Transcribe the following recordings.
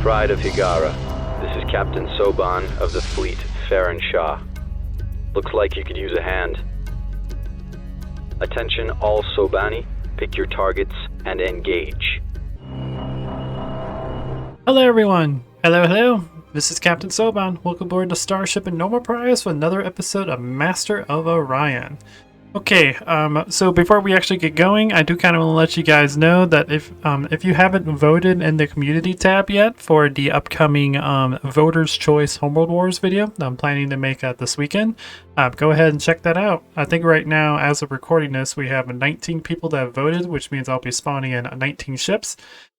Pride of Higara. This is Captain Soban of the fleet, Farron Shah. Looks like you could use a hand. Attention all Sobani, pick your targets and engage. Hello everyone! Hello! This is Captain Soban. Welcome aboard the Starship Enterprise for another episode of Master of Orion. Okay, so before we actually get going, I do kind of want to let you guys know that if you haven't voted in the community tab yet for the upcoming Voters' Choice Homeworld Wars video that I'm planning to make this weekend, go ahead and check that out. I think right now, as of recording this, we have 19 people that have voted, which means I'll be spawning in 19 ships.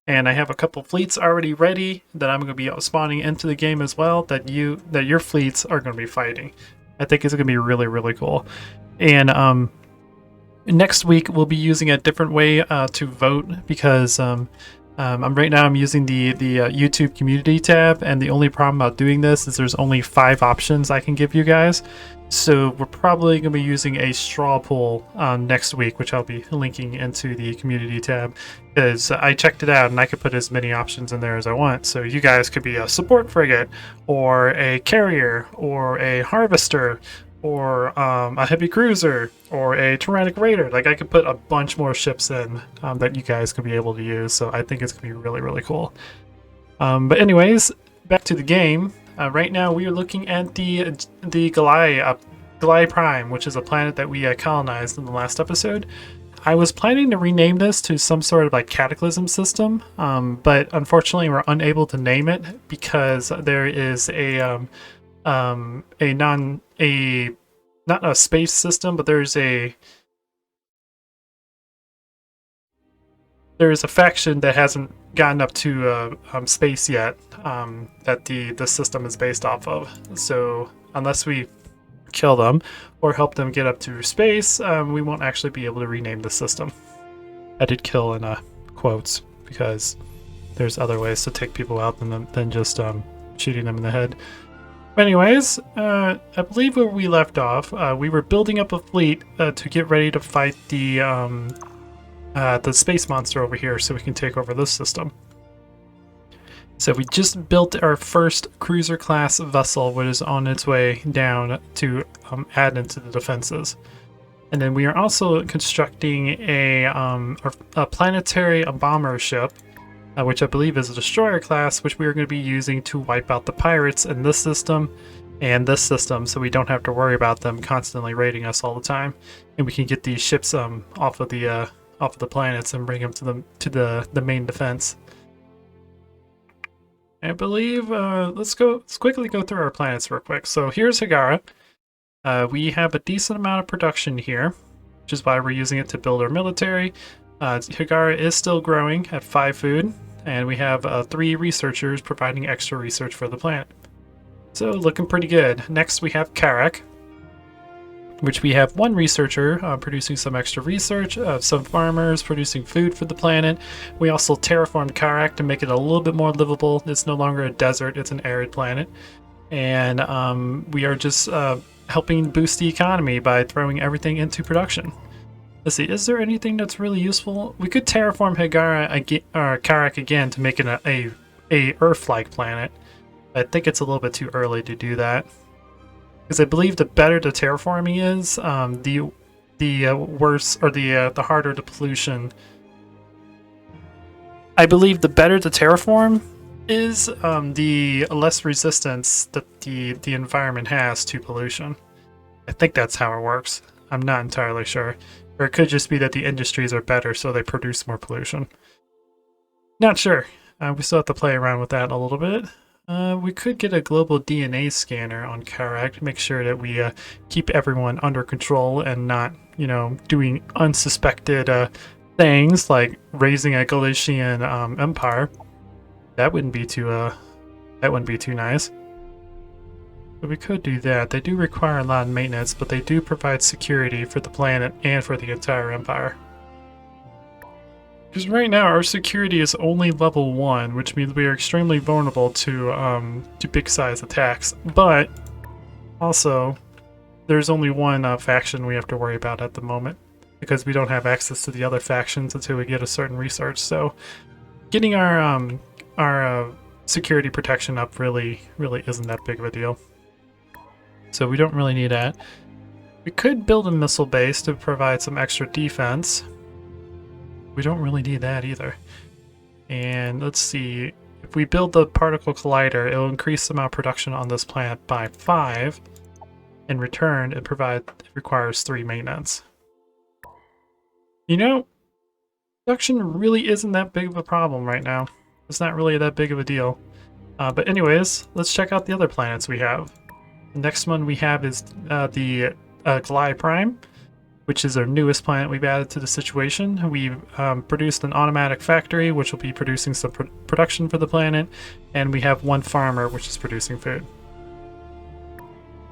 And I have a couple fleets already ready that I'm going to be spawning into the game as well, that your fleets are going to be fighting. I think it's going to be really, really cool. And next week we'll be using a different way to vote, because right now I'm using the YouTube community tab, and the only problem about doing this is there's only 5 options I can give you guys. So we're probably going to be using a straw poll next week, which I'll be linking into the community tab, because I checked it out and I could put as many options in there as I want. So you guys could be a support frigate, or a carrier, or a harvester, or a heavy cruiser, or a tyrannic raider. Like, I could put a bunch more ships in that you guys could be able to use. So I think it's going to be really, really cool. But anyways, back to the game. Right now we are looking at the Galai Prime, which is a planet that we colonized in the last episode. I was planning to rename this to some sort of like cataclysm system, but unfortunately we're unable to name it because there is not a space system, but there's a faction that hasn't gotten up to space yet, that the system is based off of. So unless we kill them or help them get up to space, we won't actually be able to rename the system. I did kill in quotes, because there's other ways to take people out than just shooting them in the head. Anyways, I believe where we left off, we were building up a fleet to get ready to fight the space monster over here, so we can take over this system. So we just built our first cruiser class vessel, which is on its way down to add into the defenses. And then we are also constructing a planetary bomber ship, which I believe is a destroyer class, which we are going to be using to wipe out the pirates in this system and this system, so we don't have to worry about them constantly raiding us all the time, and we can get these ships off of the planets and bring them to the main defense. I believe let's quickly go through our planets real quick. So here's Higara. We have a decent amount of production here, which is why we're using it to build our military. Higara is still growing at 5 food, and we have 3 researchers providing extra research for the planet. So looking pretty good. Next we have Karak, which we have 1 researcher producing some extra research, some farmers producing food for the planet. We also terraformed Karak to make it a little bit more livable. It's no longer a desert, it's an arid planet. And we are just helping boost the economy by throwing everything into production. Let's see, is there anything that's really useful? We could terraform Karak again to make it a Earth-like planet. I think it's a little bit too early to do that, because I believe the better the terraforming is, the worse, or the harder the pollution. I believe the better the terraform is, the less resistance that the environment has to pollution. I think that's how it works. I'm not entirely sure. Or it could just be that the industries are better, so they produce more pollution. Not sure. We still have to play around with that a little bit. We could get a global DNA scanner on Karak to make sure that we keep everyone under control and not, doing unsuspected things like raising a Galatian empire. That wouldn't be too nice. But we could do that. They do require a lot of maintenance, but they do provide security for the planet and for the entire empire. Because right now our security is only level 1, which means we are extremely vulnerable to big size attacks. But also, there's only one faction we have to worry about at the moment, because we don't have access to the other factions until we get a certain research. So, getting our security protection up really isn't that big of a deal. So we don't really need that. We could build a missile base to provide some extra defense. We don't really need that either. And let's see, if we build the particle collider, it'll increase the amount of production on this planet by 5. In return, it requires 3 maintenance. You know, production really isn't that big of a problem right now. It's not really that big of a deal. But anyways, let's check out the other planets we have. The next one we have is the Glide Prime, which is our newest planet we've added to the situation. We've produced an automatic factory, which will be producing some production for the planet, and we have one farmer, which is producing food.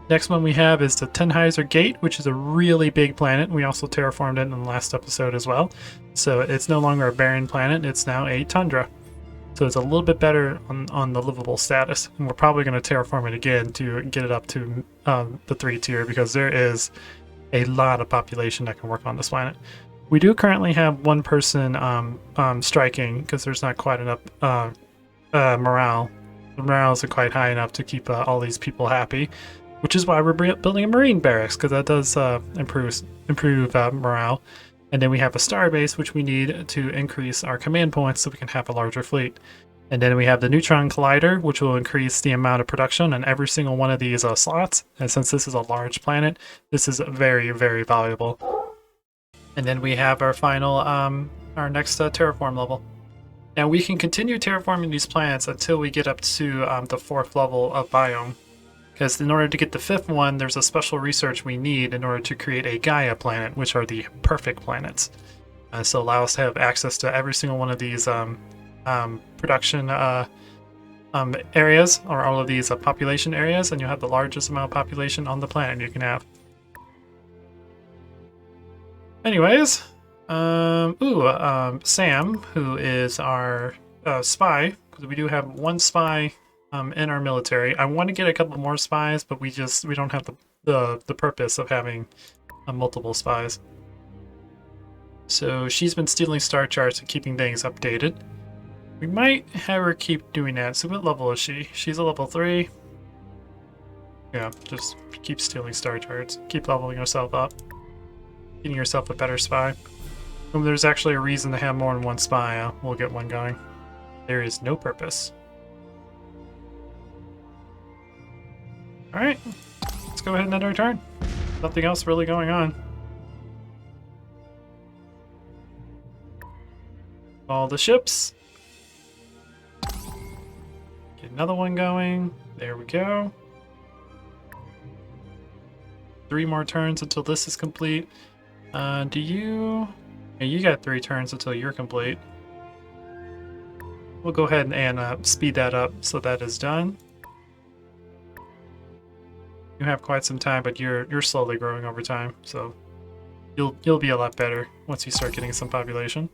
Next one we have is the Tannhäuser Gate, which is a really big planet. We also terraformed it in the last episode as well. So it's no longer a barren planet, it's now a tundra. So it's a little bit better on the livable status. And we're probably going to terraform it again to get it up to the 3 tier, because there is a lot of population that can work on this planet. We do currently have one person striking, because there's not quite enough morale. The morale isn't quite high enough to keep all these people happy, which is why we're building a marine barracks, because that does improve morale. And then we have a star base, which we need to increase our command points so we can have a larger fleet. And then we have the neutron collider, which will increase the amount of production on every single one of these slots. And since this is a large planet, this is very, very valuable. And then we have our final, our next terraform level. Now we can continue terraforming these planets until we get up to the 4th level of biome. Because in order to get the 5th one, there's a special research we need in order to create a Gaia planet, which are the perfect planets. So allow us to have access to every single one of these production areas, or all of these population areas, and you'll have the largest amount of population on the planet you can have. Anyways, Sam, who is our spy, because we do have one spy in our military. I want to get a couple more spies, but we don't have the purpose of having multiple spies. So she's been stealing star charts and keeping things updated. We might have her keep doing that. So what level is she? She's a level 3. Yeah, just keep stealing star charts. Keep leveling yourself up. Getting yourself a better spy. When there's actually a reason to have more than one spy, we'll get one going. There is no purpose. Alright, let's go ahead and end our turn. Nothing else really going on. All the ships. Get another one going. There we go. 3 more turns until this is complete. Do you... Yeah, you got 3 turns until you're complete. We'll go ahead and speed that up so that is done. You have quite some time, but you're slowly growing over time, so you'll be a lot better once you start getting some population.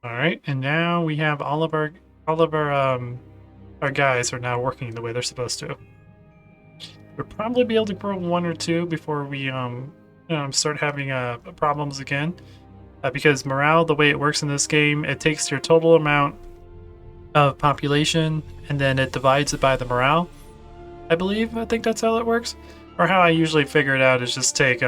All right, and now we have all of our guys are now working the way they're supposed to. We'll probably be able to grow 1 or 2 before we start having problems again, because morale, the way it works in this game, it takes your total amount of population and then it divides it by the morale. I think that's how it works, or how I usually figure it out is just take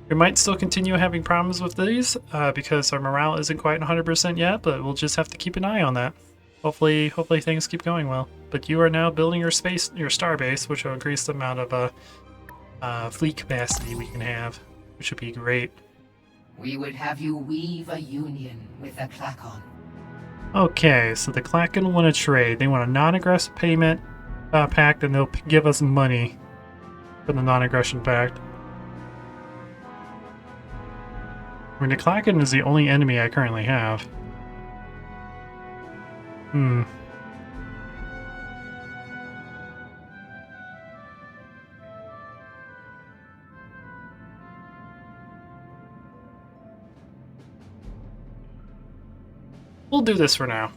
we might still continue having problems with these because our morale isn't quite 100% yet, but we'll just have to keep an eye on that. Hopefully things keep going well. But you are now building your star base, which will increase the amount of fleet capacity we can have, which would be great. We would have you weave a union with the Klakon. Okay, so the Klakon want to trade. They want a non-aggressive payment pact, and they'll give us money for the non-aggression pact. I mean, the Klakon is the only enemy I currently have. We'll do this for now.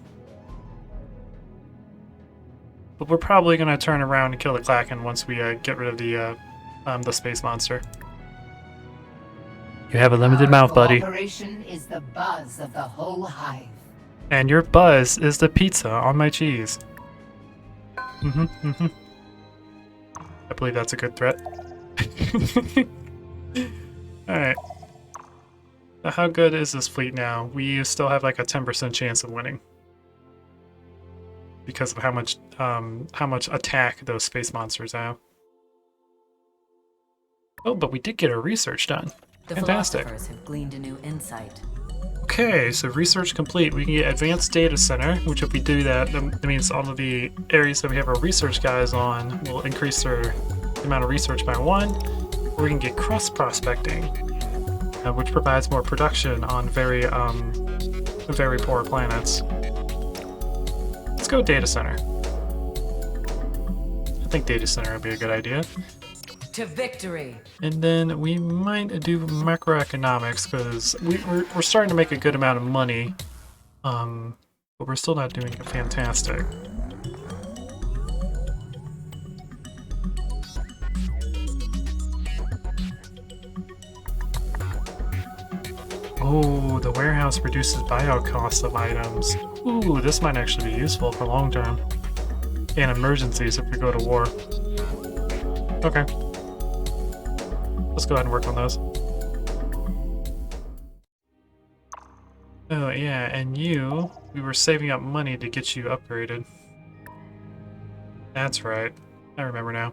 But we're probably going to turn around and kill the Klakon once we get rid of the the space monster. You have a limited mouth, buddy. Cooperation is the buzz of the whole hive. And your buzz is the pizza on my cheese. I believe that's a good threat. Alright. So how good is this fleet now? We still have like a 10% chance of winning. Because of how much attack those space monsters have. Oh, but we did get our research done. The Fantastic. philosophers have gleaned a new insight. Okay, so research complete. We can get advanced data center, which if we do that, that means all of the areas that we have our research guys on will increase their amount of research by 1. Or we can get crust prospecting, which provides more production on very poor planets. Let's go data center. I think data center would be a good idea. To victory! And then we might do macroeconomics because we're starting to make a good amount of money, but we're still not doing fantastic. Oh, the warehouse reduces buyout costs of items. Ooh, this might actually be useful for long term. And emergencies if we go to war. Okay. Let's go ahead and work on those. Oh yeah, and we were saving up money to get you upgraded. That's right. I remember now.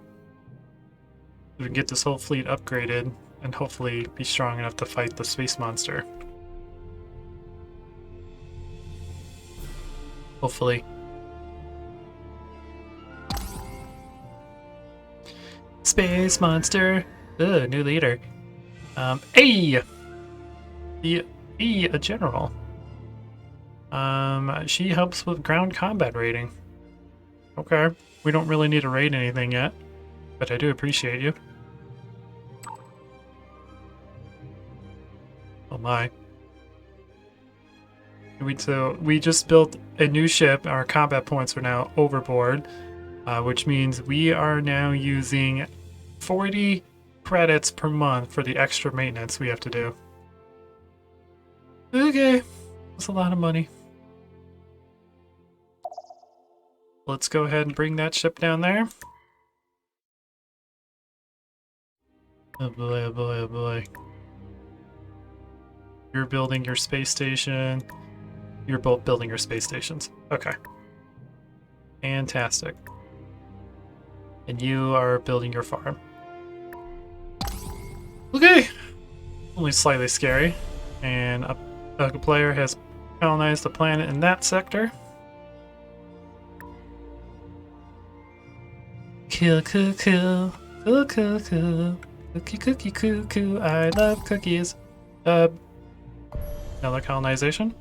We can get this whole fleet upgraded and hopefully be strong enough to fight the space monster. Hopefully. Space monster! Ugh, new leader. A general. She helps with ground combat raiding. Okay. We don't really need to raid anything yet, but I do appreciate you. Oh my. So we just built a new ship. Our combat points are now overboard, which means we are now using 40 credits per month for the extra maintenance we have to do. Okay, that's a lot of money. Let's go ahead and bring that ship down there. Oh boy, oh boy, oh boy. You're building your space station. You're both building your space stations. Okay. Fantastic. And you are building your farm. Okay. Only slightly scary. And a player has colonized the planet in that sector. Cool, cool, cool. Cool, cool, cool. Cookie, cookie, coo, coo. I love cookies. Another colonization.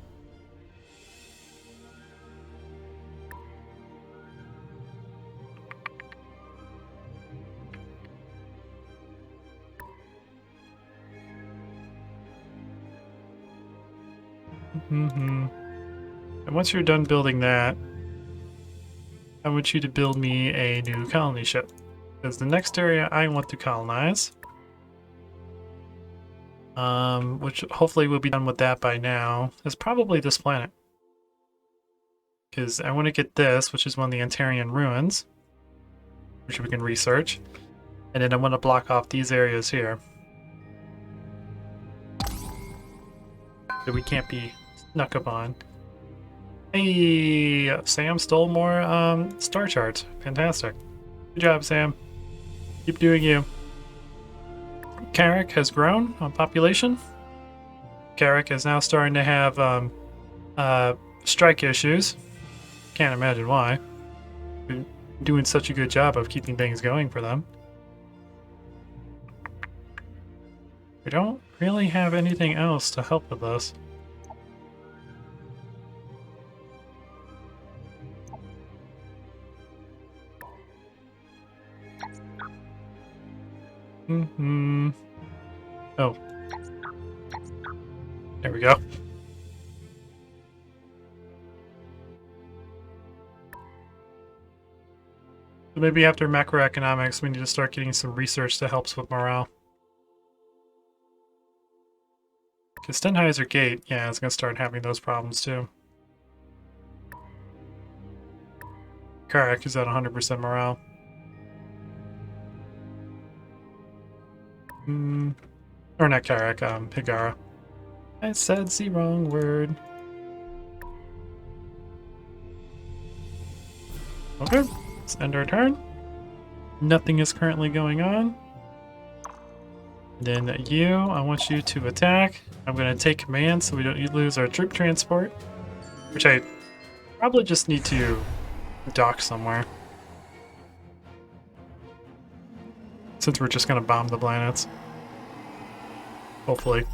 And once you're done building that, I want you to build me a new colony ship. Because the next area I want to colonize, which hopefully we'll be done with that by now, is probably this planet. Because I want to get this, which is one of the Antarian ruins, which we can research. And then I want to block off these areas here. So we can't be snuck up on. Hey, Sam stole more star charts. Fantastic. Good job, Sam. Keep doing you. Carrick has grown on population. Carrick is now starting to have strike issues. Can't imagine why. Been doing such a good job of keeping things going for them. We don't really have anything else to help with us. Oh. There we go. So maybe after macroeconomics, we need to start getting some research that helps with morale. Because Stenheiser Gate, yeah, it's going to start having those problems too. Karak is at 100% morale. Or not Karak, Higara. I said the wrong word. Okay, let's end our turn. Nothing is currently going on. Then you, I want you to attack. I'm going to take command so we don't lose our troop transport. Which I probably just need to dock somewhere. Since we're just going to bomb the planets. Hopefully.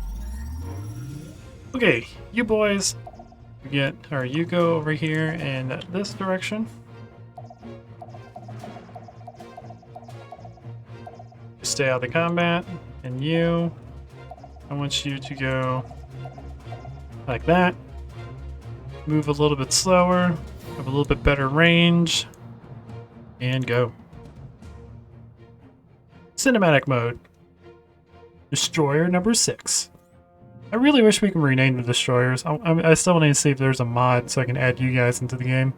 Okay, you boys, you go over here in this direction. Stay out of the combat, and you, I want you to go like that. Move a little bit slower, have a little bit better range, and go. Cinematic mode. Destroyer number 6. I really wish we could rename the destroyers. I still want to see if there's a mod so I can add you guys into the game.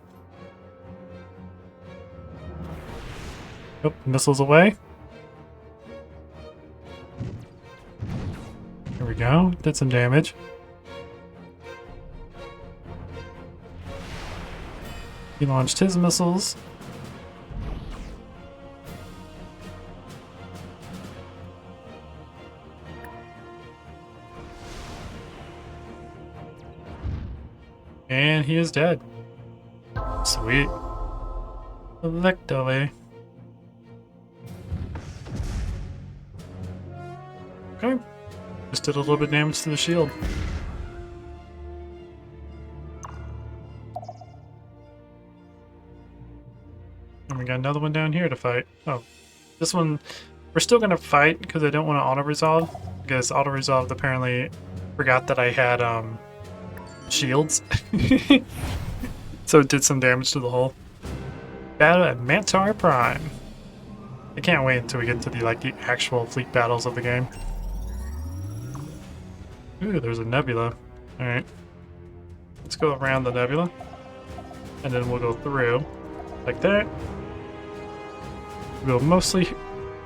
Oh, missiles away. There we go. Did some damage. He launched his missiles. And he is dead. Sweet. Victory. Okay. Just did a little bit of damage to the shield. And we got another one down here to fight. Oh. This one, we're still going to fight because I don't want to auto-resolve. Because auto-resolve apparently forgot that I had, shields. So it did some damage to the hull. Battle at Mantar Prime. I can't wait until we get to the actual fleet battles of the game. Ooh, there's a nebula. Alright. Let's go around the nebula. And then we'll go through. Like that. We'll mostly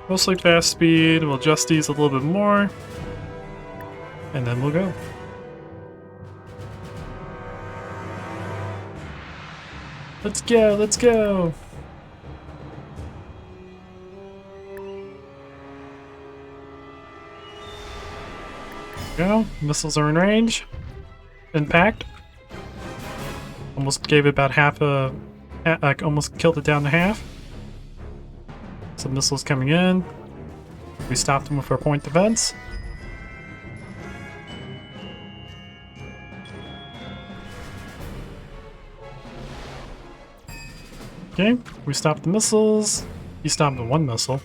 fast speed. We'll adjust these a little bit more. And then we'll go. Let's go, let's go! Go. Missiles are in range. Impact. Almost gave it about half a... almost killed it down to half. Some missiles coming in. We stopped them with our point defense. Okay, we stopped the missiles. He stopped the one missile.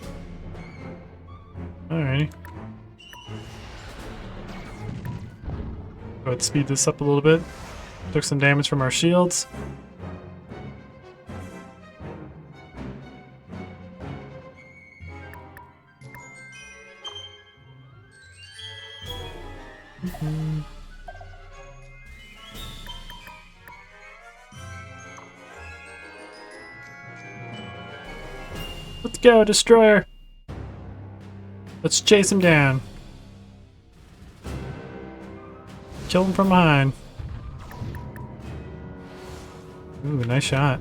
Alrighty. Go ahead and speed this up a little bit. Took some damage from our shields. Let's go, destroyer! Let's chase him down. Kill him from behind. Ooh, nice shot.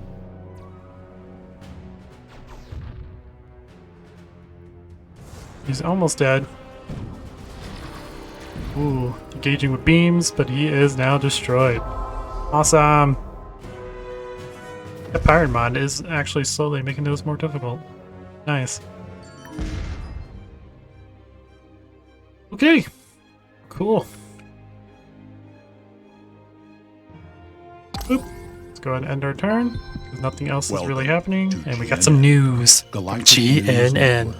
He's almost dead. Ooh, engaging with beams, but he is now destroyed. Awesome! That pirate mod is actually slowly making those more difficult. Nice. Okay. Cool. Oop. Let's go ahead and end our turn, because nothing else is really happening. And we got some news. GNN.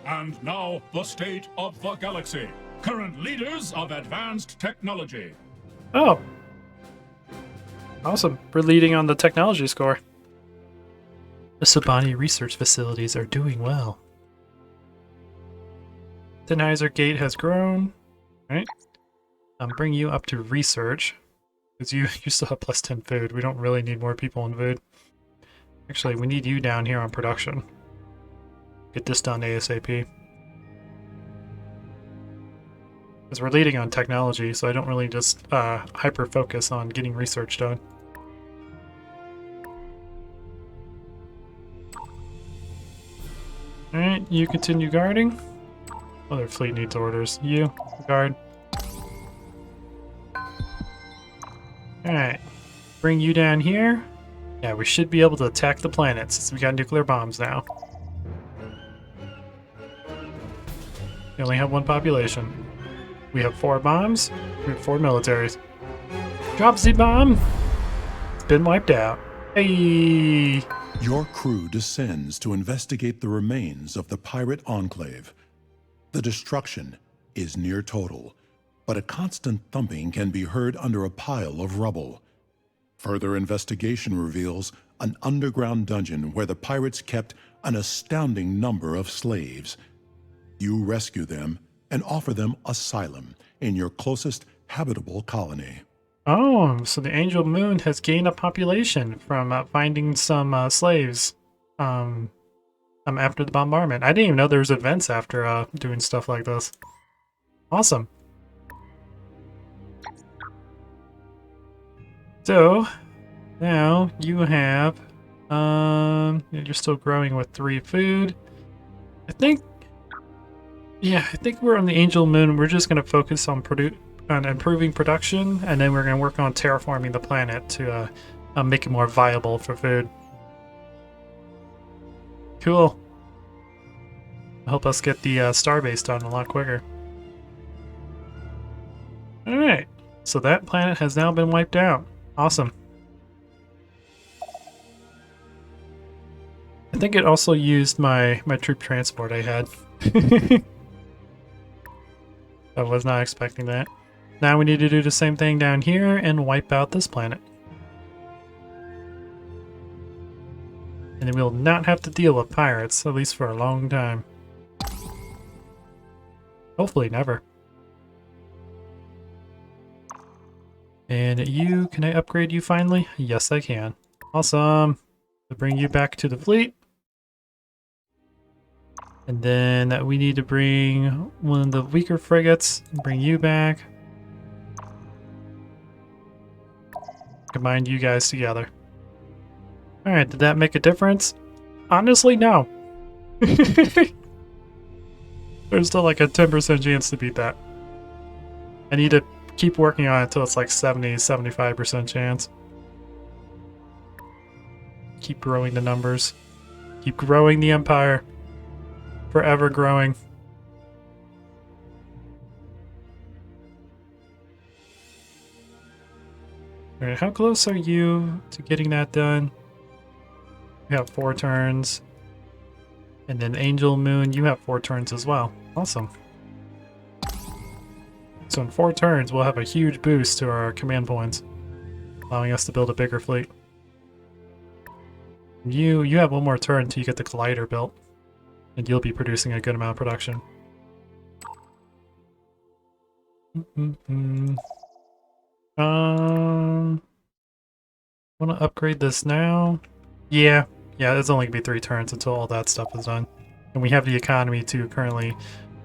And now, the state of the galaxy. Current leaders of advanced technology. Oh. Awesome. We're leading on the technology score. The Sabani research facilities are doing well. Sennheiser Gate has grown. Right? Bring you up to research. Because you still have plus 10 food. We don't really need more people in food. Actually, we need you down here on production. Get this done ASAP. Because we're leading on technology, so I don't really just hyper-focus on getting research done. Alright, you continue guarding. Other fleet needs orders. You, guard. Alright, bring you down here. Yeah, we should be able to attack the planet since we got nuclear bombs now. We only have one population. We have 4 bombs. We have 4 militaries. Drop the bomb! It's been wiped out. Hey! Your crew descends to investigate the remains of the pirate enclave. The destruction is near total, but a constant thumping can be heard under a pile of rubble. Further investigation reveals an underground dungeon where the pirates kept an astounding number of slaves. You rescue them and offer them asylum in your closest habitable colony. Oh, so the Angel Moon has gained a population from finding some slaves after the bombardment. I didn't even know there was events after doing stuff like this. Awesome. So, now you have, you're still growing with 3 food. I think we're on the Angel Moon. We're just going to focus on improving production, and then we're going to work on terraforming the planet to make it more viable for food. Cool. Help us get the starbase done a lot quicker. Alright, so that planet has now been wiped out. Awesome. I think it also used my troop transport I had. I was not expecting that. Now we need to do the same thing down here and wipe out this planet. And then we'll not have to deal with pirates, at least for a long time. Hopefully never. And you, can I upgrade you finally? Yes, I can. Awesome. To bring you back to the fleet. And then we need to bring one of the weaker frigates and bring you back. Combine you guys together. Alright, did that make a difference? Honestly, no. There's still like a 10% chance to beat that. I need to keep working on it until it's like 70-75% chance. Keep growing the numbers. Keep growing the empire. Forever growing. Alright, how close are you to getting that done? We have 4 turns. And then Angel Moon, you have 4 turns as well. Awesome. So in 4 turns, we'll have a huge boost to our command points, allowing us to build a bigger fleet. You have 1 more turn until you get the collider built, and you'll be producing a good amount of production. Want to upgrade this now? Yeah, it's only gonna be 3 turns until all that stuff is done, and we have the economy to currently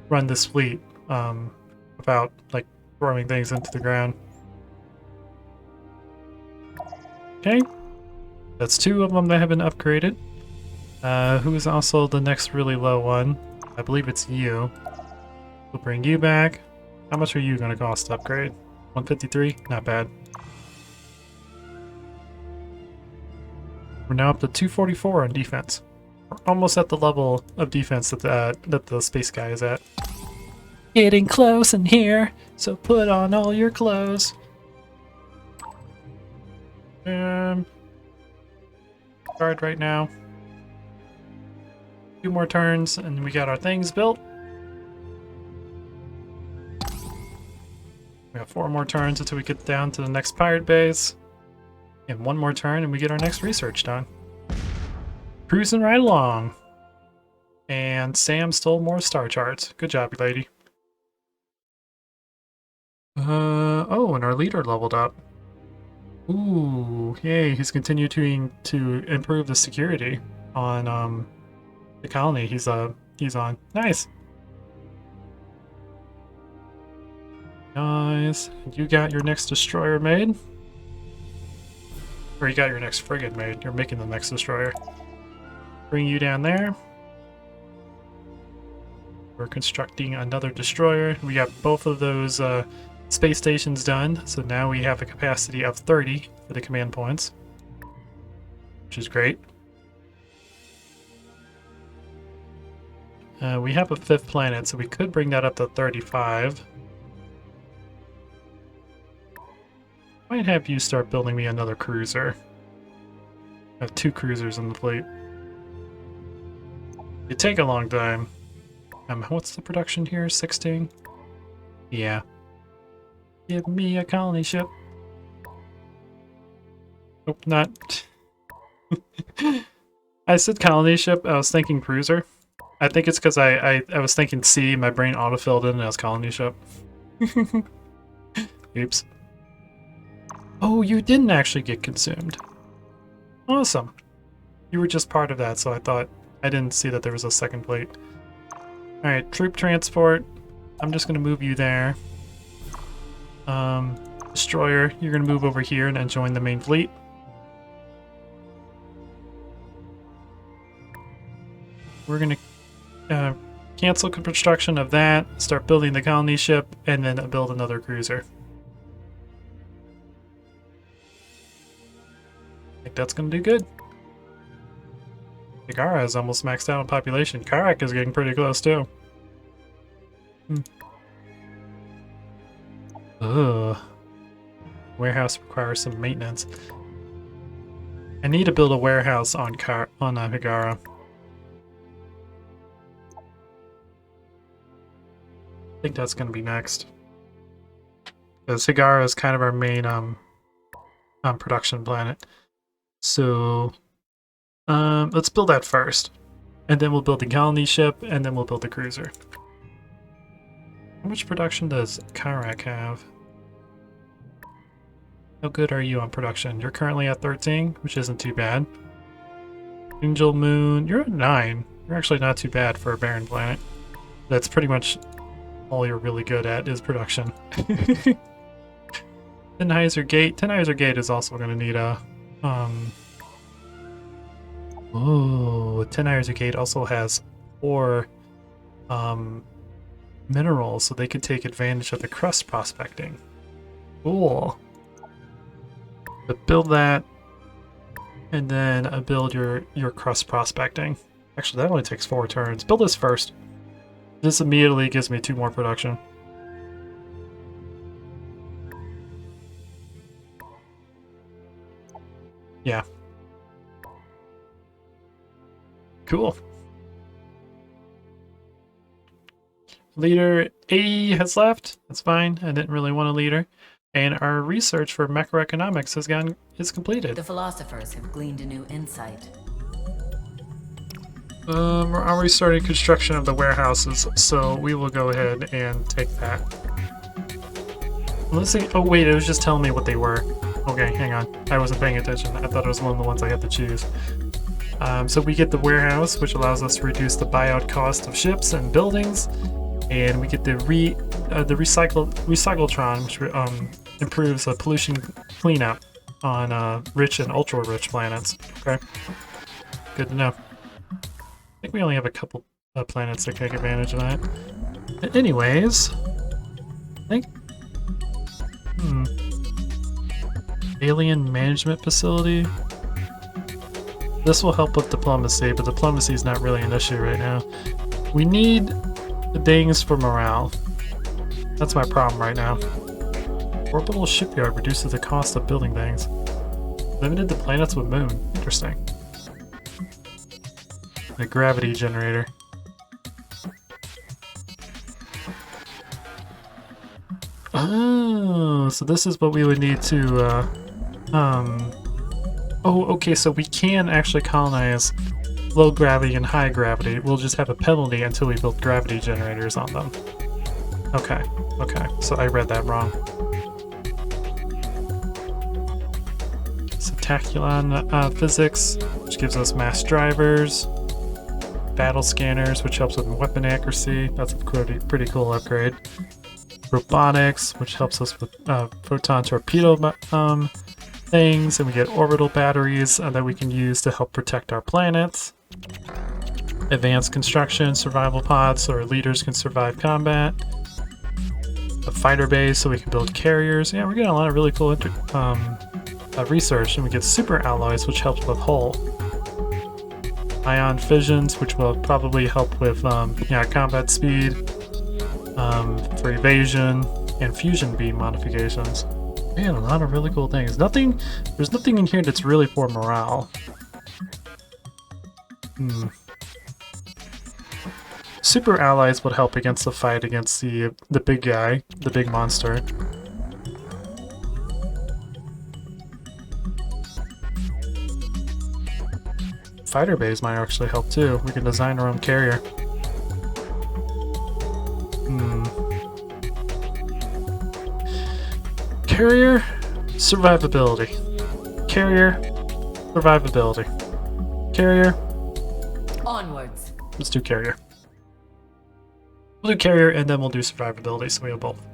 run this fleet without like throwing things into the ground. Okay, that's 2 of them that have been upgraded. Who is also the next really low one? I believe it's you. We'll bring you back. How much are you going to cost to upgrade? 153? Not bad. We're now up to 244 on defense. We're almost at the level of defense that the space guy is at. Getting close in here, so put on all your clothes. Guard right now. 2 more turns, and we got our things built. We have 4 more turns until we get down to the next pirate base. And 1 more turn, and we get our next research done. Cruising right along. And Sam stole more star charts. Good job, lady. Oh, and our leader leveled up. Ooh, yay, he's continuing to improve the security on the colony he's on. Nice. Nice. You got your next destroyer made? Or you got your next frigate made. You're making the next destroyer. Bring you down there. We're constructing another destroyer. We got both of those space stations done, so now we have a capacity of 30 for the command points, which is great. We have a 5th planet, so we could bring that up to 35. Might have you start building me another cruiser. I have 2 cruisers in the fleet. It take a long time. What's the production here? 16? Yeah. Give me a colony ship. Oh, not. I said colony ship, I was thinking cruiser. I think it's because I was thinking C, my brain autofilled in as colony ship. Oops. Oh, you didn't actually get consumed. Awesome. You were just part of that, so I thought I didn't see that there was a second plate. Alright, troop transport. I'm just going to move you there. Destroyer, you're going to move over here and join the main fleet. We're going to cancel construction of that, start building the colony ship, and then build another cruiser. I think that's going to do good. Megara is almost maxed out on population. Karak is getting pretty close too. Ugh. Warehouse requires some maintenance. I need to build a warehouse on Megara. I think that's going to be next. Because Higara is kind of our main production planet. So let's build that first. And then we'll build the colony ship, and then we'll build the cruiser. How much production does Karak have? How good are you on production? You're currently at 13, which isn't too bad. Angel Moon, you're at 9. You're actually not too bad for a barren planet. That's pretty much all you're really good at is production. Tenheiser Gate. Tenheiser Gate is also going to need a... Oh, Tenheiser Gate also has 4 minerals, so they could take advantage of the crust prospecting. Cool. But build that, and then build your crust prospecting. Actually, that only takes 4 turns. Build this first. This immediately gives me 2 more production. Yeah. Cool. Leader A has left. That's fine. I didn't really want a leader. And our research for macroeconomics is completed. The philosophers have gleaned a new insight. We're already starting construction of the warehouses, so we will go ahead and take that. Let's see. Oh wait, it was just telling me what they were. Okay, hang on. I wasn't paying attention. I thought it was one of the ones I had to choose. So we get the warehouse, which allows us to reduce the buyout cost of ships and buildings, and we get the recyclotron, which improves pollution cleanup on rich and ultra-rich planets. Okay, good to know. I think we only have a couple planets that take advantage of that. Anyways, I think... Alien management facility. This will help with diplomacy, but diplomacy is not really an issue right now. We need the things for morale. That's my problem right now. Orbital shipyard reduces the cost of building things. Limited to planets with moon. Interesting. The gravity generator. Oh, so this is what we would need to, Oh, okay, so we can actually colonize low gravity and high gravity. We'll just have a penalty until we build gravity generators on them. Okay, okay, so I read that wrong. Taculon physics, which gives us mass drivers, battle scanners, which helps with weapon accuracy. That's a pretty cool upgrade. Robotics, which helps us with photon torpedo things, and we get orbital batteries that we can use to help protect our planets. Advanced construction, survival pods, so our leaders can survive combat. A fighter base, so we can build carriers. Yeah, we're getting a lot of really cool research, and we get super alloys, which helps with hull. Ion fissions, which will probably help with combat speed, for evasion, and fusion beam modifications. Man, a lot of really cool things. There's nothing in here that's really for morale. Super allies would help against the fight against the big guy, the big monster. Fighter bays might actually help too. We can design our own carrier. Carrier, survivability. Carrier, survivability. Carrier. Onwards. Let's do carrier. We'll do carrier and then we'll do survivability, so we have both.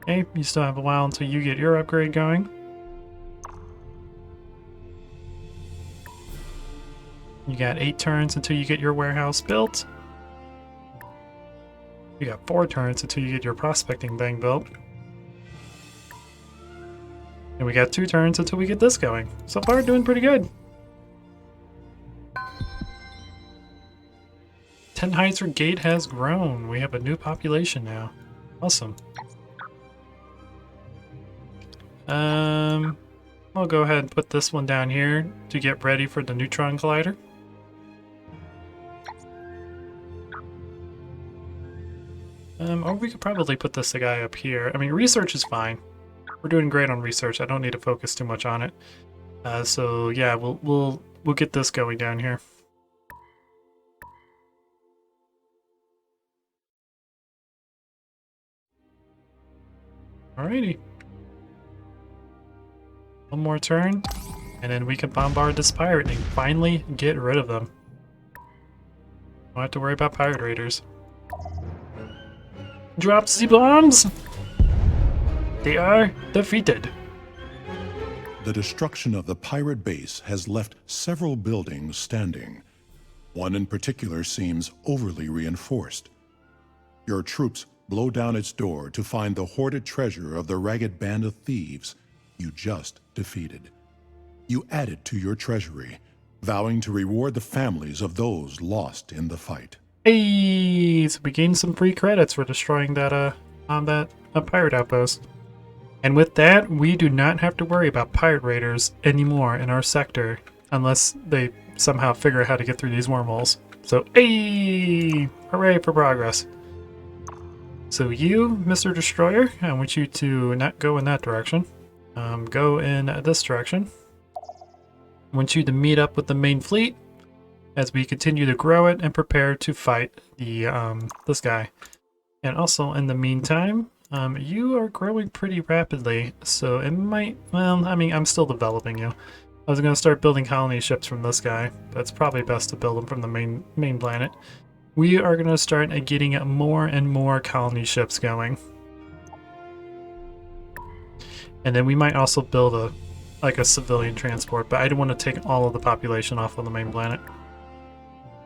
Okay, you still have a while until you get your upgrade going. You got 8 turns until you get your warehouse built. You got 4 turns until you get your prospecting thing built. And we got 2 turns until we get this going. So far, doing pretty good. 10 Heights Gate has grown. We have a new population now. Awesome. I'll go ahead and put this one down here to get ready for the neutron collider. Or we could probably put this guy up here. I mean, research is fine. We're doing great on research. I don't need to focus too much on it. So yeah, we'll get this going down here. Alrighty. One more turn, and then we can bombard this pirate and finally get rid of them. Don't have to worry about pirate raiders. Drop the bombs! They are defeated. The destruction of the pirate base has left several buildings standing. One in particular seems overly reinforced. Your troops blow down its door to find the hoarded treasure of the ragged band of thieves you just defeated. You add it to your treasury, vowing to reward the families of those lost in the fight. Hey, so we gained some free credits for destroying that pirate outpost. And with that, we do not have to worry about pirate raiders anymore in our sector, unless they somehow figure out how to get through these wormholes. So, hey! Hooray for progress. So you, Mr. Destroyer, I want you to not go in that direction. Go in this direction. I want you to meet up with the main fleet as we continue to grow it and prepare to fight the this guy. And also, in the meantime, you are growing pretty rapidly, so it might, well, I mean, I'm still developing you. I was going to start building colony ships from this guy, but it's probably best to build them from the main planet. We are going to start getting more and more colony ships going. And then we might also build a civilian transport, but I don't want to take all of the population off of the main planet.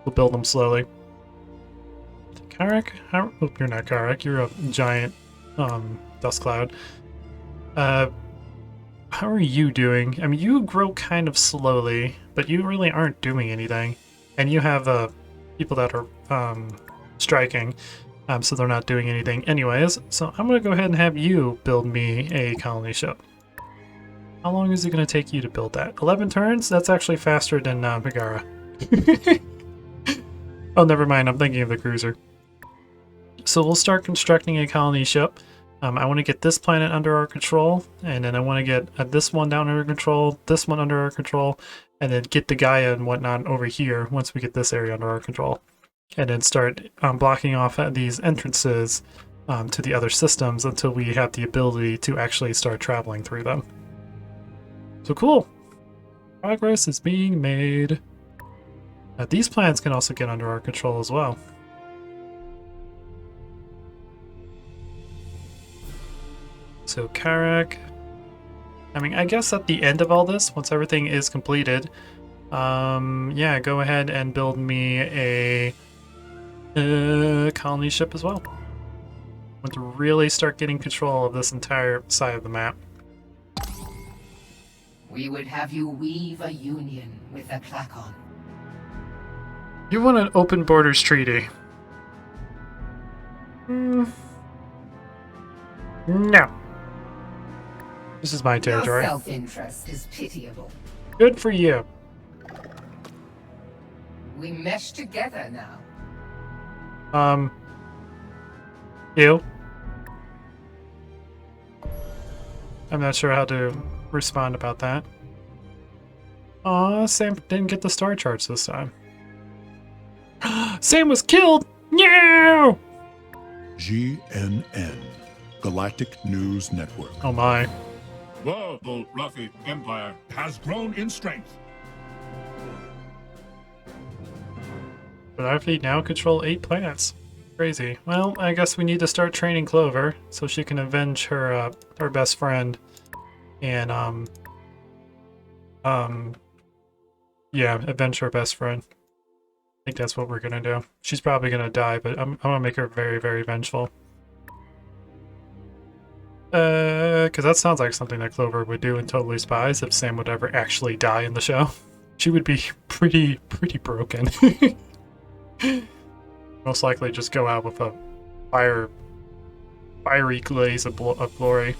We'll build them slowly. Karak? Oh, you're not Karak, you're a giant dust cloud. How are you doing? I mean, you grow kind of slowly, but you really aren't doing anything. And you have people that are striking, so they're not doing anything anyways. So I'm going to go ahead and have you build me a colony ship. How long is it going to take you to build that? 11 turns? That's actually faster than Megara. Oh, never mind. I'm thinking of the cruiser. So we'll start constructing a colony ship. I want to get this planet under our control, and then I want to get this one down under control, this one under our control, and then get the Gaia and whatnot over here once we get this area under our control. And then start blocking off these entrances to the other systems until we have the ability to actually start traveling through them. So cool! Progress is being made. These planets can also get under our control as well. So Karak. I mean, I guess at the end of all this, once everything is completed, yeah, go ahead and build me a colony ship as well. I want to really start getting control of this entire side of the map. We would have you weave a union with the Klakon. You want an open borders treaty? No. This is my territory. Your self-interest is pitiable. Good for you. We mesh together now. You? I'm not sure how to respond about that. Aw, Sam didn't get the star charts this time. Sam was killed! No! GNN, Galactic News Network. Oh my. The Bulrathi Empire has grown in strength. But our fleet now control 8 planets. Crazy. Well, I guess we need to start training Clover so she can avenge her her best friend. And yeah, avenge her best friend. I think that's what we're gonna do. She's probably gonna die, but I'm gonna make her very, very vengeful. Because that sounds like something that Clover would do in Totally Spies if Sam would ever actually die in the show. She would be pretty broken. Most likely just go out with a fiery glaze of glory.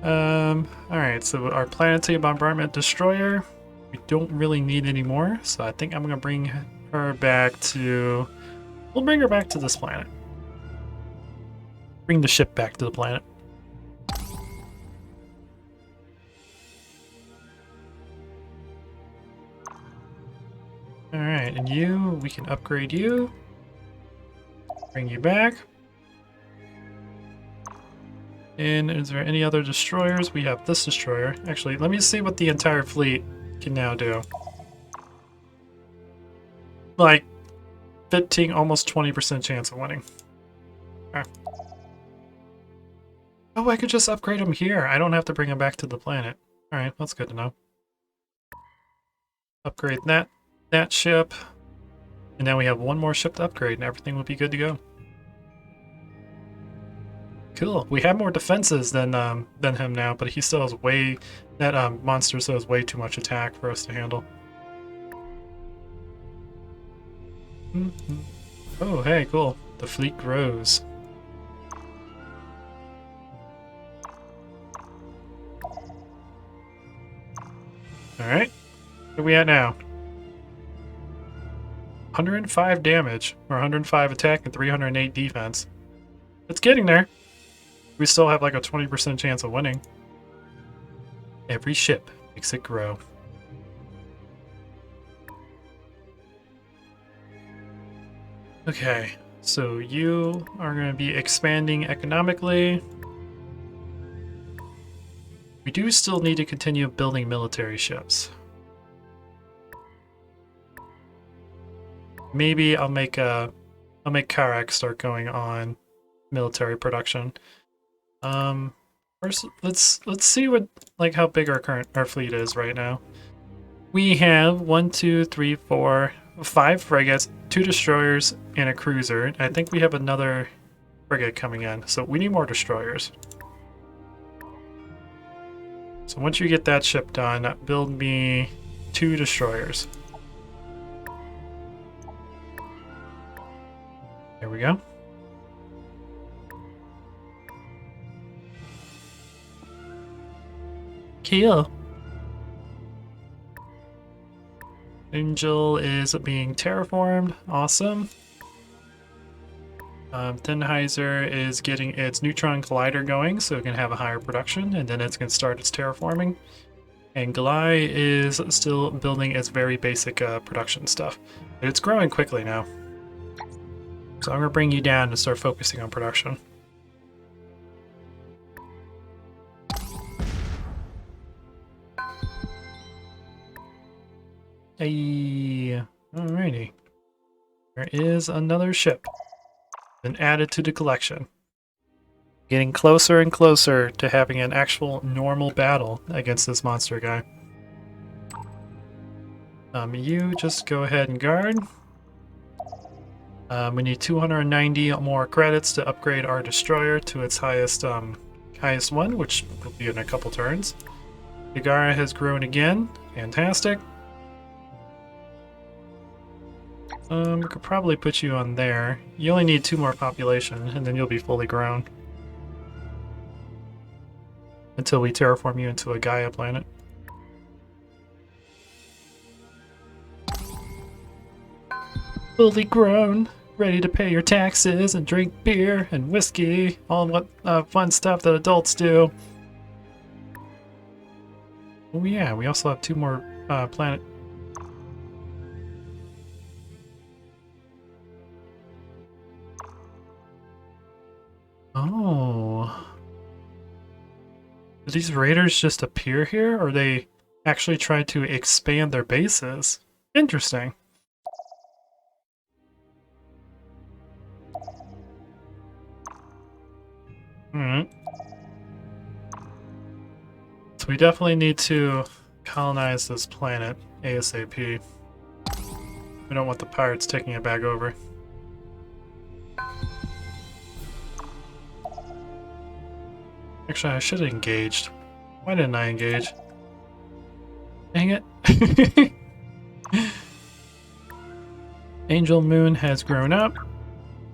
Alright, so our Planetary Bombardment Destroyer, we don't really need anymore, so I think I'm gonna bring her back to... We'll bring her back to this planet. Bring the ship back to the planet. Alright, and you, we can upgrade you. Bring you back. And is there any other destroyers? We have this destroyer. Actually, let me see what the entire fleet can now do. Like, 15, almost 20% chance of winning. Okay. Oh, I could just upgrade them here. I don't have to bring them back to the planet. Alright, that's good to know. Upgrade that ship. And now we have one more ship to upgrade and everything will be good to go. Cool. We have more defenses than him now, but he still has way... That monster still has way too much attack for us to handle. Oh, hey, cool. The fleet grows. Alright. Where are we at now? 105 damage, or 105 attack and 308 defense. It's getting there. We still have like a 20% chance of winning. Every ship makes it grow. Okay, so you are going to be expanding economically. We do still need to continue building military ships. Maybe I'll make Karak start going on military production. First, let's see what how big our fleet is right now. We have 1, 2, 3, 4, 5 frigates, 2 destroyers, and a cruiser. I think we have another frigate coming in, so we need more destroyers. So once you get that ship done, build me 2 destroyers. There we go. Cool. Angel is being terraformed. Awesome. Tannhäuser is getting its neutron collider going, so it can have a higher production, and then it's going to start its terraforming. And Glai is still building its very basic production stuff. But it's growing quickly now. So I'm going to bring you down and start focusing on production. Hey, alrighty. There is another ship. Been added to the collection. Getting closer and closer to having an actual normal battle against this monster guy. You just go ahead and guard. We need 290 more credits to upgrade our destroyer to its highest one, which will be in a couple turns. Yagara has grown again. Fantastic. We could probably put you on there. You only need 2 more population, and then you'll be fully grown. Until we terraform you into a Gaia planet. Fully grown, ready to pay your taxes and drink beer and whiskey, all what fun stuff that adults do. Oh yeah, we also have 2 more planet. Oh. Do these raiders just appear here, or they actually try to expand their bases? Interesting. Alright. So we definitely need to colonize this planet ASAP. We don't want the pirates taking it back over. Actually, I should have engaged. Why didn't I engage? Dang it. Angel Moon has grown up.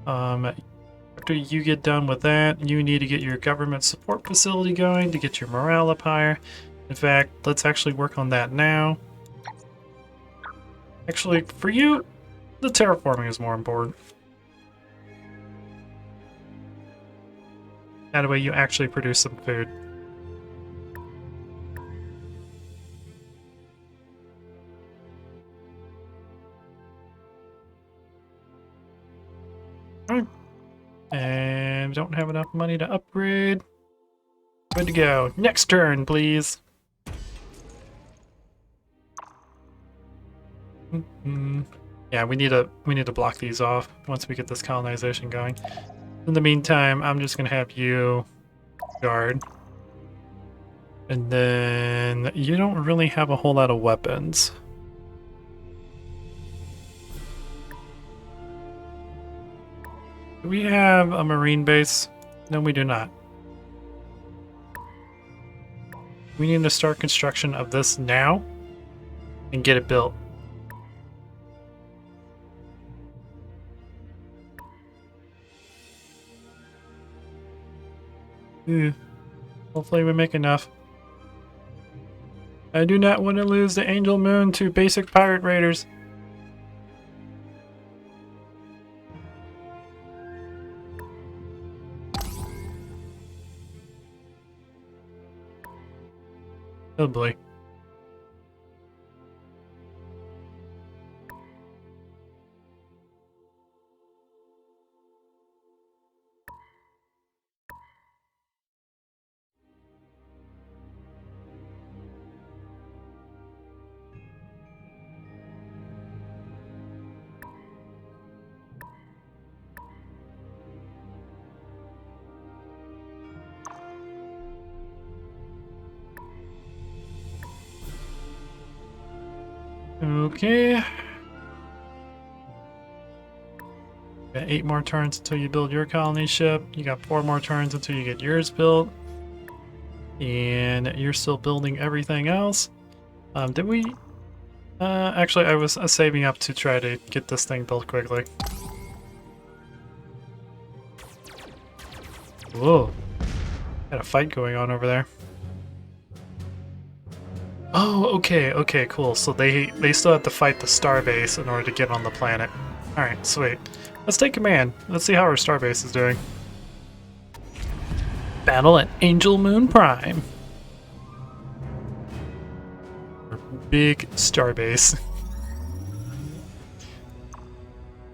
After you get done with that, you need to get your government support facility going to get your morale up higher. In fact, let's actually work on that now. Actually, for you, the terraforming is more important. That way you actually produce some food. Alright. And we don't have enough money to upgrade. Good to go. Next turn, please. Yeah, we need to block these off once we get this colonization going. In the meantime, I'm just gonna have you guard. And then you don't really have a whole lot of weapons. Do we have a marine base? No, we do not. We need to start construction of this now and get it built. Hopefully we make enough. I do not want to lose the Angel Moon to basic pirate raiders. Oh boy. Okay. Got 8 more turns until you build your colony ship. You got 4 more turns until you get yours built. And you're still building everything else. Did we... actually, I was saving up to try to get this thing built quickly. Whoa. Got a fight going on over there. Oh, okay, cool. So they still have to fight the starbase in order to get on the planet. Alright, sweet. Let's take command. Let's see how our starbase is doing. Battle at Angel Moon Prime. Big starbase.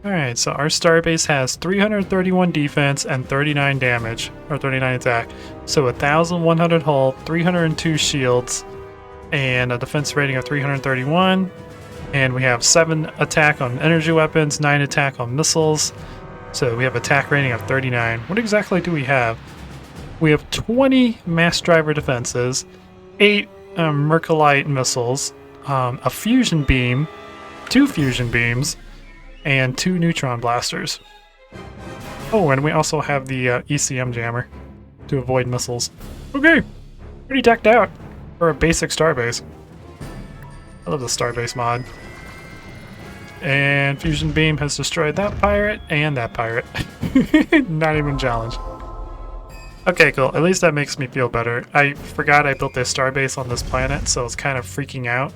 Alright, so our starbase has 331 defense and 39 damage, or 39 attack. So 1,100 hull, 302 shields, and a defense rating of 331. And we have 7 attack on energy weapons, 9 attack on missiles. So we have attack rating of 39. What exactly do we have? We have 20 mass driver defenses, 8 Mercolite missiles, a fusion beam, 2 fusion beams, and 2 neutron blasters. Oh, and we also have the ECM jammer to avoid missiles. Okay, pretty decked out for a basic starbase. I love the starbase mod. And fusion beam has destroyed that pirate and that pirate. Not even challenged. Okay, cool. At least that makes me feel better. I forgot I built this starbase on this planet, so I was kind of freaking out,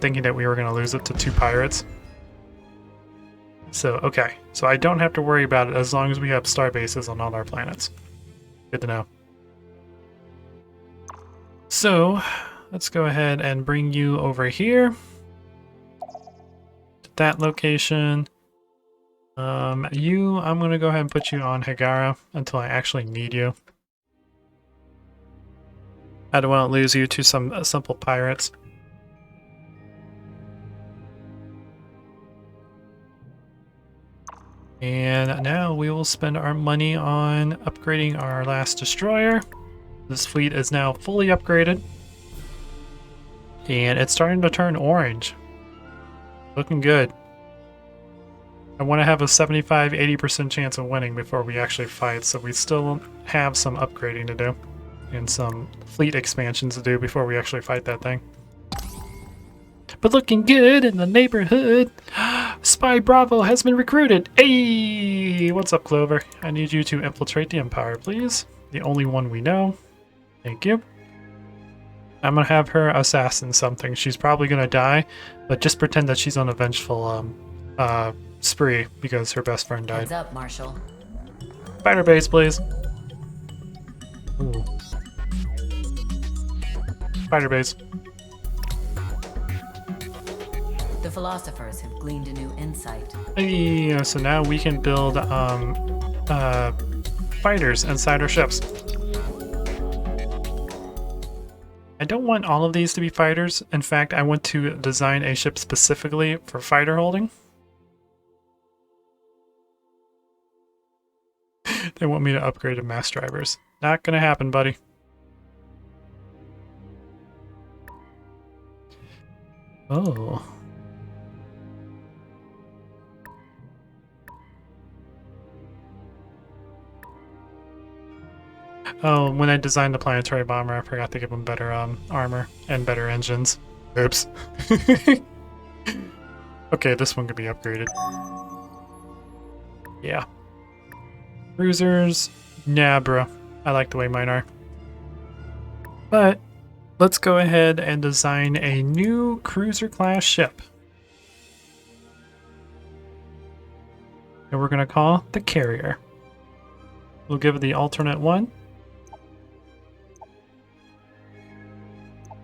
thinking that we were going to lose it to 2 pirates. So, okay. So I don't have to worry about it as long as we have starbases on all our planets. Good to know. So, let's go ahead and bring you over here. To that location. I'm going to go ahead and put you on Hagara until I actually need you. I don't want to lose you to some simple pirates. And now we will spend our money on upgrading our last destroyer. This fleet is now fully upgraded. And it's starting to turn orange. Looking good. I want to have a 75-80% chance of winning before we actually fight, so we still have some upgrading to do. And some fleet expansions to do before we actually fight that thing. But looking good in the neighborhood. Spy Bravo has been recruited. Hey, what's up, Clover? I need you to infiltrate the Empire, please. The only one we know. Thank you. I'm gonna have her assassin something. She's probably gonna die, but just pretend that she's on a vengeful spree because her best friend died. Heads up, Marshal. Fighter base, please. Ooh. Fighter base. The philosophers have gleaned a new insight. Hey, so now we can build fighters inside our ships. I don't want all of these to be fighters. In fact, I want to design a ship specifically for fighter holding. They want me to upgrade to mass drivers. Not gonna happen, buddy. Oh. Oh, when I designed the planetary bomber, I forgot to give him better armor and better engines. Oops. Okay, this one could be upgraded. Yeah. Cruisers, nah, bro. I like the way mine are. But let's go ahead and design a new cruiser class ship. And we're gonna call the Carrier. We'll give it the alternate one.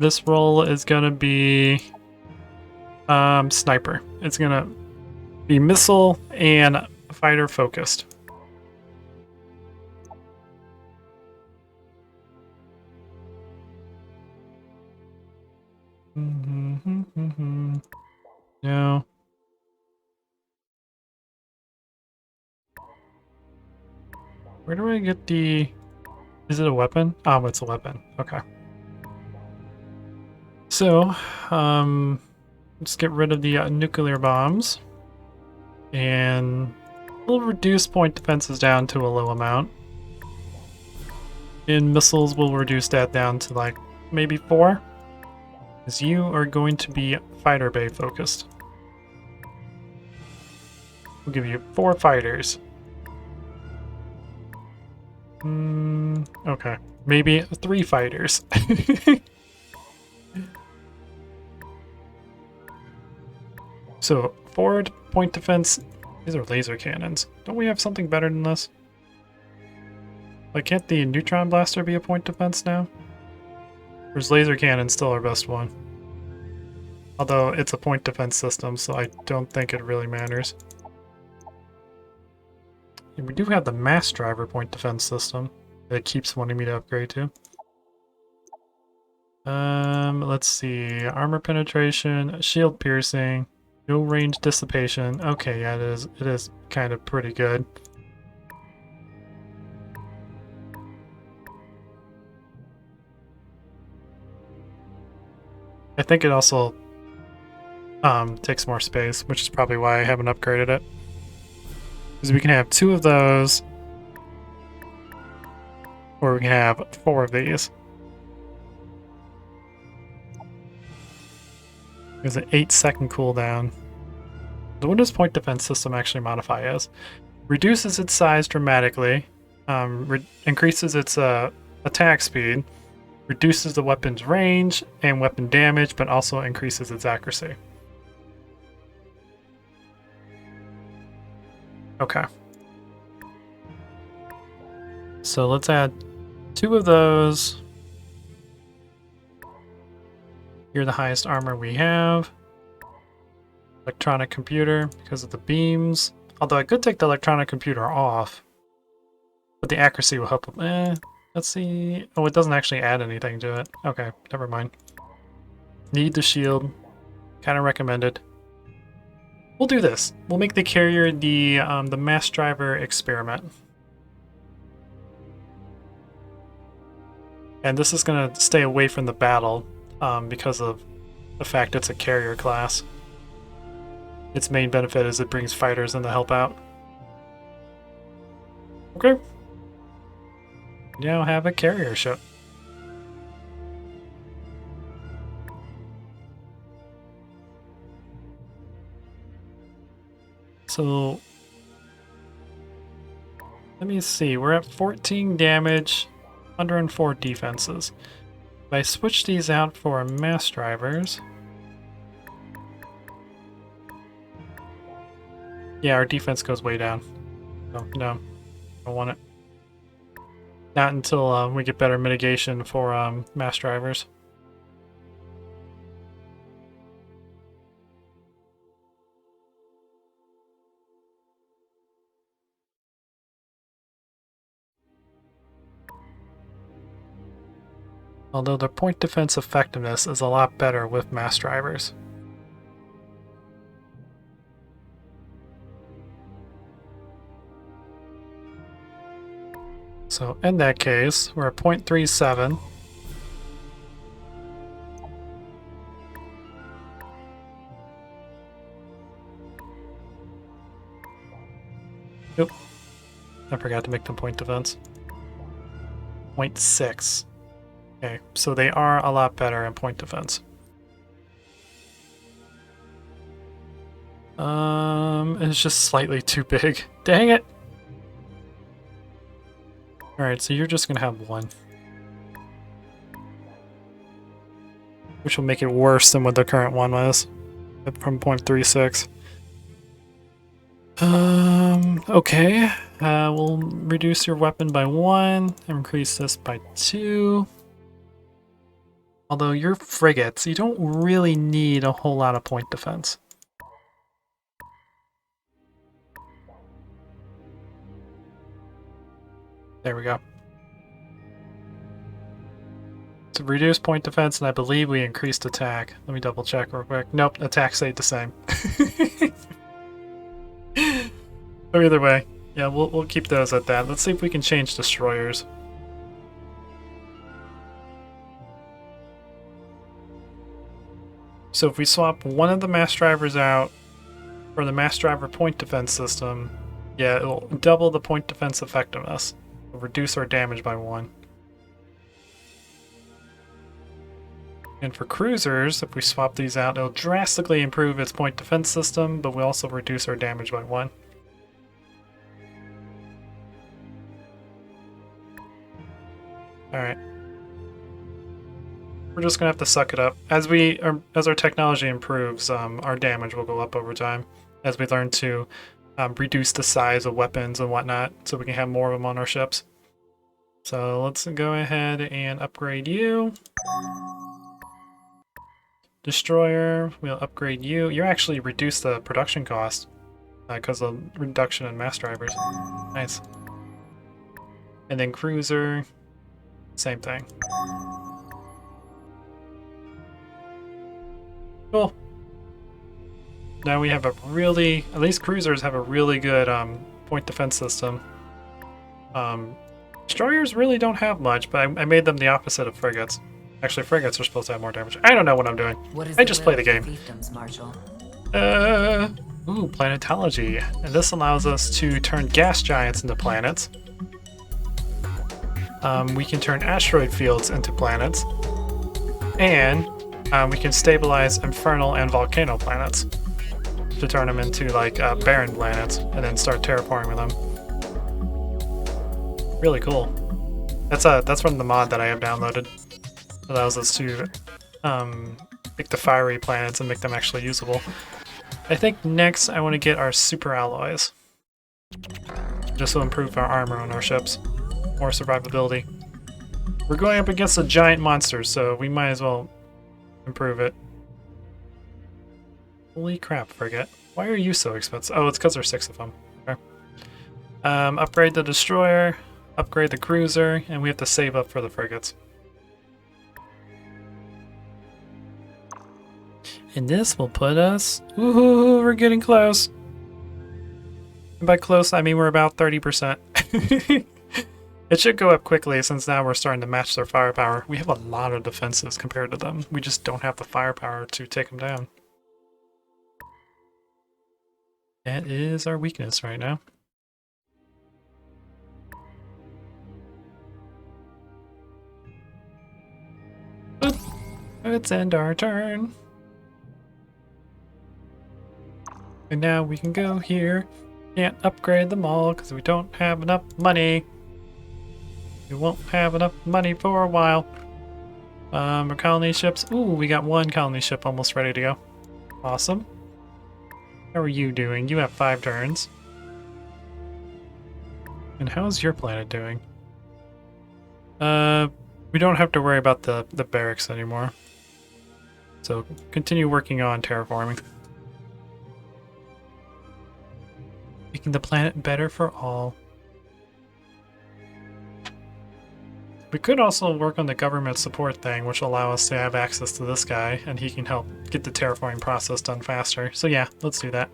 This role is gonna be sniper. It's gonna be missile and fighter focused. No. Where do I get the... Is it a weapon? Oh, it's a weapon. Okay. So, let's get rid of the nuclear bombs. And we'll reduce point defenses down to a low amount. And missiles will reduce that down to like maybe 4. Because you are going to be fighter bay focused. We'll give you 4 fighters. Okay. Maybe 3 fighters. So, forward point defense These are laser cannons. Don't we have something better than this? Like, can't the neutron blaster be a point defense now? Or is laser cannon still our best one? Although it's a point defense system, so I don't think it really matters. And we do have the mass driver point defense system that it keeps wanting me to upgrade to. Let's see. Armor penetration, shield piercing, no range dissipation. Okay, yeah, it is kind of pretty good. I think it also takes more space, which is probably why I haven't upgraded it. Because we can have 2 of those, or we can have 4 of these. There's an 8-second cooldown. So what does point defense system actually modify as? Reduces its size dramatically, increases its attack speed, reduces the weapon's range and weapon damage, but also increases its accuracy. Okay. So let's add 2 of those. You're the highest armor we have. Electronic computer because of the beams. Although I could take the electronic computer off, but the accuracy will help. Let's see. Oh, it doesn't actually add anything to it. Okay, never mind. Need the shield. Kind of recommended. We'll do this. We'll make the carrier the mass driver experiment. And this is going to stay away from the battle because of the fact it's a carrier class. Its main benefit is it brings fighters in to help out. Okay. Now have a carrier ship. So let me see, we're at 14 damage, 104 defenses. If I switch these out for mass drivers, yeah, our defense goes way down. Oh, no, I don't want it. Not until we get better mitigation for mass drivers. Although their point defense effectiveness is a lot better with mass drivers. So in that case, we're at 0.37. Oop. I forgot to make them point defense. 0.6. Okay, so they are a lot better in point defense. It's just slightly too big. Dang it! Alright, so you're just gonna have 1. Which will make it worse than what the current one was. From 0.36. Okay. We'll reduce your weapon by 1, increase this by 2. Although you're frigates, you don't really need a whole lot of point defense. There we go. So reduce point defense, and I believe we increased attack. Let me double check real quick. Nope, attack stayed the same. Or either way, yeah, we'll keep those at that. Let's see if we can change destroyers. So if we swap one of the mass drivers out for the mass driver point defense system, yeah, it'll double the point defense effectiveness. It'll reduce our damage by 1. And for cruisers, if we swap these out, it'll drastically improve its point defense system, but we also reduce our damage by 1. Alright. We're just gonna have to suck it up. As our technology improves, our damage will go up over time as we learn to reduce the size of weapons and whatnot, so we can have more of them on our ships. So let's go ahead and upgrade you. Destroyer, we'll upgrade you. You actually reduce the production cost because of reduction in mass drivers. Nice. And then cruiser, same thing. Cool. Now we have a really, at least cruisers have a really good point defense system. Destroyers really don't have much, but I made them the opposite of frigates. Actually, frigates are supposed to have more damage. I don't know what I'm doing. I just play the game. Fiefdoms, Marshal? Ooh, planetology. And this allows us to turn gas giants into planets. We can turn asteroid fields into planets. And we can stabilize infernal and volcano planets to turn them into like barren planets and then start terraforming them. Really cool. That's from the mod that I have downloaded. It allows us to pick the fiery planets and make them actually usable. I think next I want to get our super alloys. This will improve our armor on our ships. More survivability. We're going up against a giant monster, so we might as well improve it. Holy crap, frigate. Why are you so expensive? Oh, it's because there's 6 of them. Okay. Upgrade the destroyer, upgrade the cruiser, and we have to save up for the frigates. And this will put us... Ooh, we're getting close. And by close, I mean we're about 30%. It should go up quickly since now we're starting to match their firepower. We have a lot of defenses compared to them. We just don't have the firepower to take them down. That is our weakness right now. Oop. Let's end our turn. And now we can go here. Can't upgrade them all because we don't have enough money. We won't have enough money for a while. Our colony ships. Ooh, we got one colony ship almost ready to go. Awesome. How are you doing? You have 5 turns. And how's your planet doing? We don't have to worry about the barracks anymore. So continue working on terraforming. Making the planet better for all. We could also work on the government support thing, which will allow us to have access to this guy, and he can help get the terraforming process done faster. So yeah, let's do that.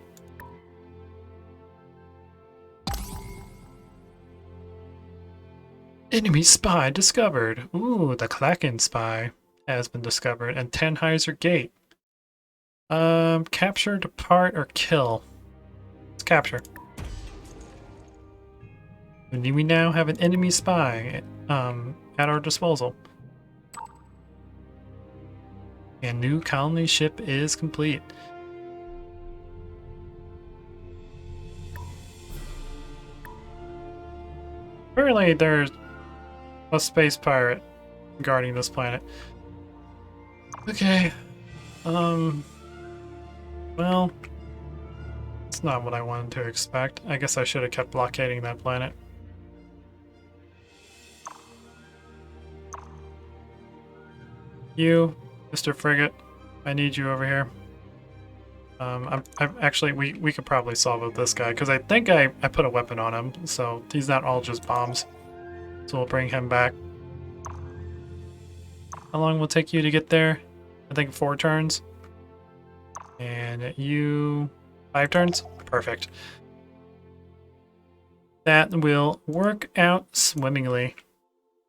Enemy spy discovered. Ooh, the Kraken spy has been discovered, and Tannhäuser Gate. Capture, depart, or kill. Let's capture. And we now have an enemy spy at our disposal. And new colony ship is complete. Apparently there's a space pirate guarding this planet. Okay. Well, it's not what I wanted to expect. I guess I should have kept blockading that planet. You, Mr. Frigate, I need you over here. Actually, we could probably solve it with this guy, because I think I put a weapon on him, so he's not all just bombs. So we'll bring him back. How long will it take you to get there? I think 4 turns. And you... 5 turns? Perfect. That will work out swimmingly.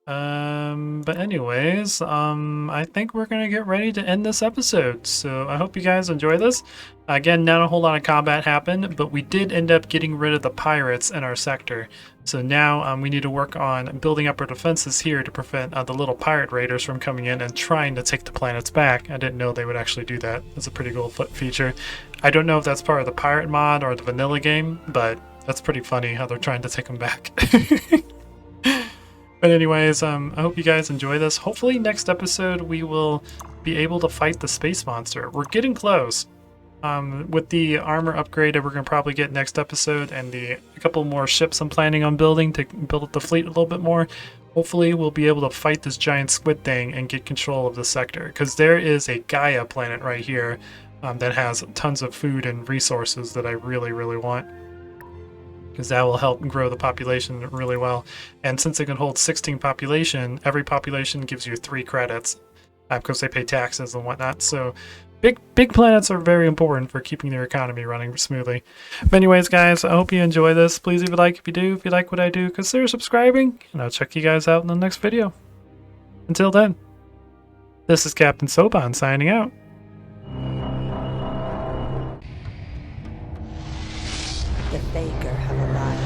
But anyways, I think we're gonna get ready to end this episode. So I hope you guys enjoy this. Again, not a whole lot of combat happened, but we did end up getting rid of the pirates in our sector. So now we need to work on building up our defenses here to prevent the little pirate raiders from coming in and trying to take the planets back. I didn't know they would actually do that. That's a pretty cool feature. I don't know if that's part of the pirate mod or the vanilla game, but that's pretty funny how they're trying to take them back. But anyways, I hope you guys enjoy this. Hopefully next episode we will be able to fight the space monster. We're getting close. With the armor upgrade that we're going to probably get next episode, and a couple more ships I'm planning on building to build up the fleet a little bit more, hopefully we'll be able to fight this giant squid thing and get control of the sector. Because there is a Gaia planet right here that has tons of food and resources that I really, really want. Because that will help grow the population really well. And since it can hold 16 population, every population gives you 3 credits. Because they pay taxes and whatnot. So big planets are very important for keeping their economy running smoothly. But anyways, guys, I hope you enjoy this. Please leave a like if you do. If you like what I do, consider subscribing. And I'll check you guys out in the next video. Until then, this is Captain Soban signing out. The Baker have arrived.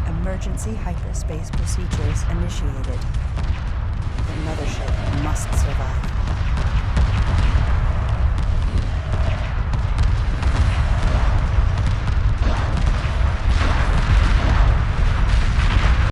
Emergency hyperspace procedures initiated. The mothership must survive.